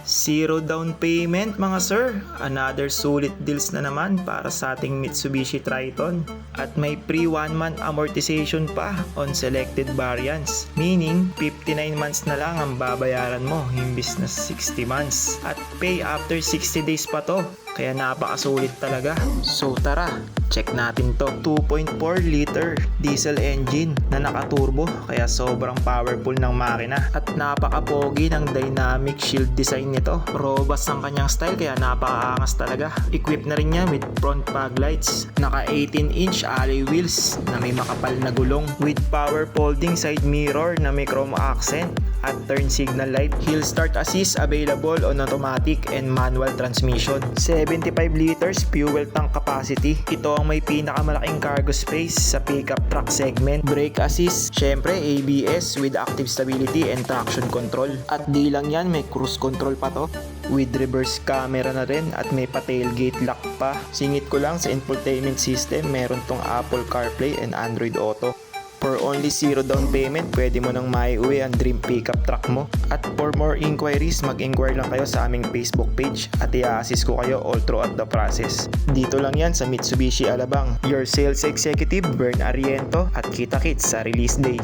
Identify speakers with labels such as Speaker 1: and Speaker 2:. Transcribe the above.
Speaker 1: Zero down payment mga sir. Another sulit deals na naman para sa ating Mitsubishi Triton. At may pre 1 month amortization pa on selected variants. Meaning 59 months na lang ang babayaran mo imbis na 60 months. At pay after 60 days pa to. Kaya napakasulit talaga. So tara, check natin to. 2.4 liter diesel engine na nakaturbo kaya sobrang powerful ng makina. At napaka-pogi ng dynamic shield design nito. Robust ang kanyang style kaya napakaangas talaga. Equipped na rin niya with front fog lights. Naka 18-inch alloy wheels na may makapal na gulong. With power folding side mirror na may chrome accent. At turn signal light. Hill start assist available on automatic and manual transmission. 75 liters fuel tank capacity. Ito ang may pinakamalaking cargo space sa pickup truck segment. Brake assist, syempre ABS with active stability and traction control. At di lang yan, may cruise control pa to. With reverse camera na rin at may pa tailgate lock pa. Singit ko lang sa infotainment system, meron tong Apple CarPlay and Android Auto. For only zero down payment, pwede mo nang maiuwi ang dream pickup truck mo. At for more inquiries, mag-inquire lang kayo sa aming Facebook page at i-assist ko kayo all throughout the process. Dito lang yan sa Mitsubishi Alabang. Your sales executive, Bern Ariento, at kita-kits sa release day.